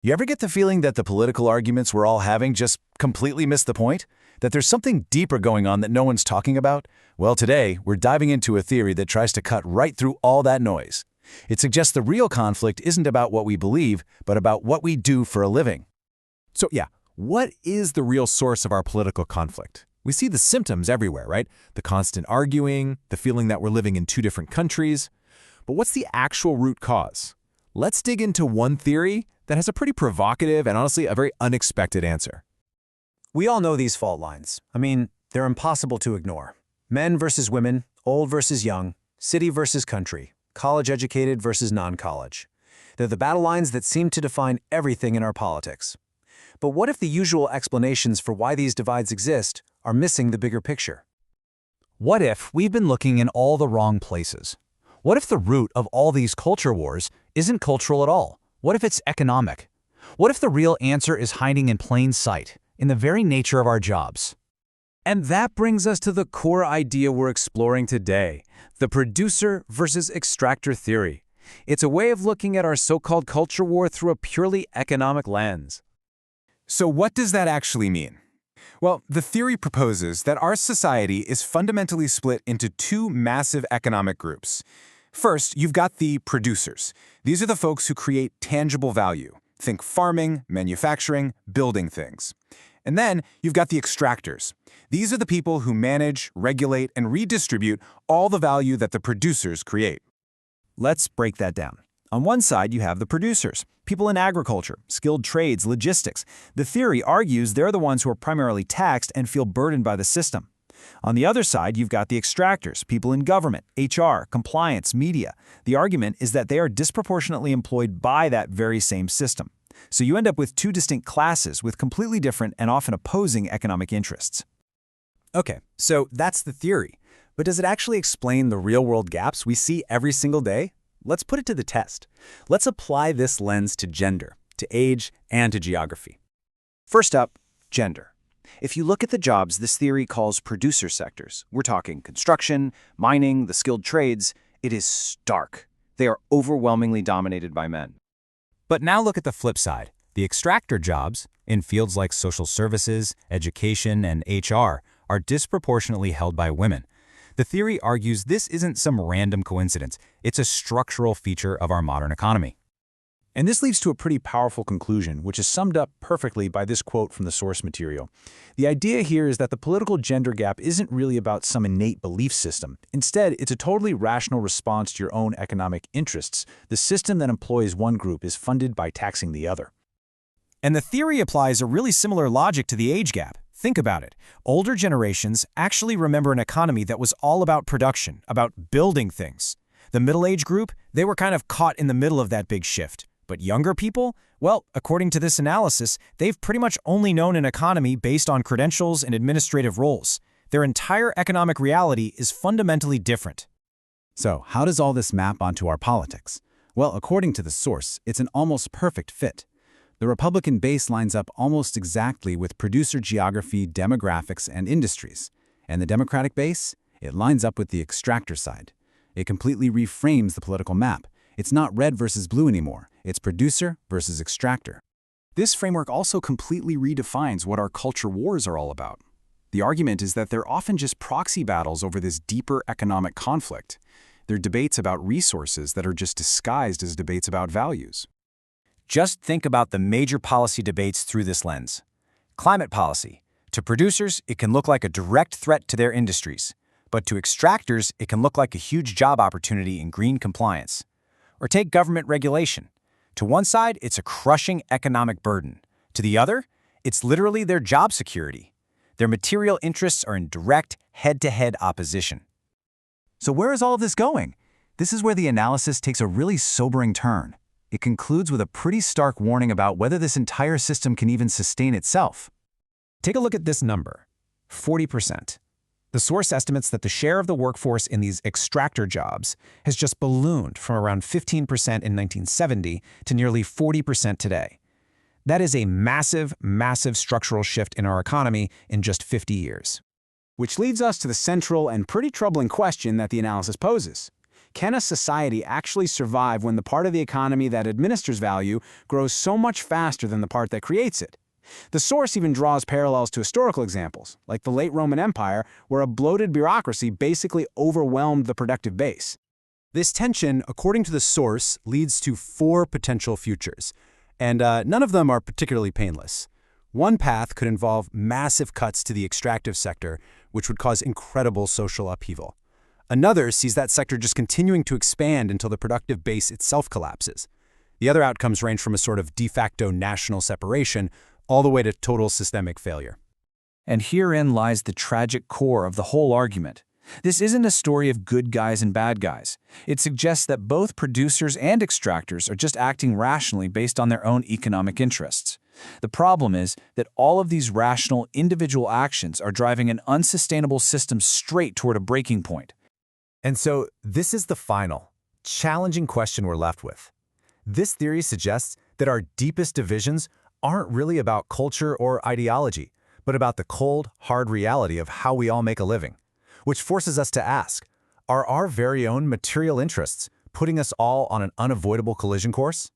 You ever get the feeling that the political arguments we're all having just completely miss the point? That there's something deeper going on that no one's talking about? Well, today, we're diving into a theory that tries to cut right through all that noise. It suggests the real conflict isn't about what we believe, but about what we do for a living. So yeah, what is the real source of our political conflict? We see the symptoms everywhere, right? The constant arguing, the feeling that we're living in two different countries. But what's the actual root cause? Let's dig into one theory that has a pretty provocative and honestly a very unexpected answer. We all know these fault lines. I mean, they're impossible to ignore. Men versus women, old versus young, city versus country, college-educated versus non-college. They're the battle lines that seem to define everything in our politics. But what if the usual explanations for why these divides exist are missing the bigger picture? What if we've been looking in all the wrong places? What if the root of all these culture wars isn't cultural at all? What if it's economic? What if the real answer is hiding in plain sight, in the very nature of our jobs? And that brings us to the core idea we're exploring today, the producer versus extractor theory. It's a way of looking at our so-called culture war through a purely economic lens. So what does that actually mean? Well, the theory proposes that our society is fundamentally split into two massive economic groups. First, you've got the producers. These are the folks who create tangible value. Think farming, manufacturing, building things. And then you've got the extractors. These are the people who manage, regulate, and redistribute all the value that the producers create. Let's break that down. On one side, you have the producers, people in agriculture, skilled trades, logistics. The theory argues they're the ones who are primarily taxed and feel burdened by the system. On the other side, you've got the extractors, people in government, HR, compliance, media. The argument is that they are disproportionately employed by that very same system. So you end up with two distinct classes with completely different and often opposing economic interests. Okay, so that's the theory. But does it actually explain the real-world gaps we see every single day? Let's put it to the test. Let's apply this lens to gender, to age, and to geography. First up, gender. If you look at the jobs this theory calls producer sectors, we're talking construction, mining, the skilled trades, it is stark. They are overwhelmingly dominated by men. But now look at the flip side. The extractor jobs, in fields like social services, education, and HR, are disproportionately held by women. The theory argues this isn't some random coincidence. It's a structural feature of our modern economy. And this leads to a pretty powerful conclusion, which is summed up perfectly by this quote from the source material. The idea here is that the political gender gap isn't really about some innate belief system. Instead, it's a totally rational response to your own economic interests. The system that employs one group is funded by taxing the other. And the theory applies a really similar logic to the age gap. Think about it. Older generations actually remember an economy that was all about production, about building things. The middle-aged group, they were kind of caught in the middle of that big shift. But younger people, well, according to this analysis, they've pretty much only known an economy based on credentials and administrative roles. Their entire economic reality is fundamentally different. So, how does all this map onto our politics? Well, according to the source, it's an almost perfect fit. The Republican base lines up almost exactly with producer geography, demographics, and industries. And the Democratic base? It lines up with the extractor side. It completely reframes the political map. It's not red versus blue anymore. It's producer versus extractor. This framework also completely redefines what our culture wars are all about. The argument is that they're often just proxy battles over this deeper economic conflict. They're debates about resources that are just disguised as debates about values. Just think about the major policy debates through this lens. Climate policy. To producers, it can look like a direct threat to their industries. But to extractors, it can look like a huge job opportunity in green compliance. Or take government regulation. To one side, it's a crushing economic burden. To the other, it's literally their job security. Their material interests are in direct, head-to-head opposition. So where is all of this going? This is where the analysis takes a really sobering turn. It concludes with a pretty stark warning about whether this entire system can even sustain itself. Take a look at this number, 40%. The source estimates that the share of the workforce in these extractor jobs has just ballooned from around 15% in 1970 to nearly 40% today. That is a massive, massive structural shift in our economy in just 50 years. Which leads us to the central and pretty troubling question that the analysis poses. Can a society actually survive when the part of the economy that administers value grows so much faster than the part that creates it? The source even draws parallels to historical examples, like the late Roman Empire, where a bloated bureaucracy basically overwhelmed the productive base. This tension, according to the source, leads to 4 potential futures, and none of them are particularly painless. One path could involve massive cuts to the extractive sector, which would cause incredible social upheaval. Another sees that sector just continuing to expand until the productive base itself collapses. The other outcomes range from a sort of de facto national separation all the way to total systemic failure. And herein lies the tragic core of the whole argument. This isn't a story of good guys and bad guys. It suggests that both producers and extractors are just acting rationally based on their own economic interests. The problem is that all of these rational individual actions are driving an unsustainable system straight toward a breaking point. And so this is the final, challenging question we're left with. This theory suggests that our deepest divisions aren't really about culture or ideology, but about the cold, hard reality of how we all make a living, which forces us to ask, are our very own material interests putting us all on an unavoidable collision course?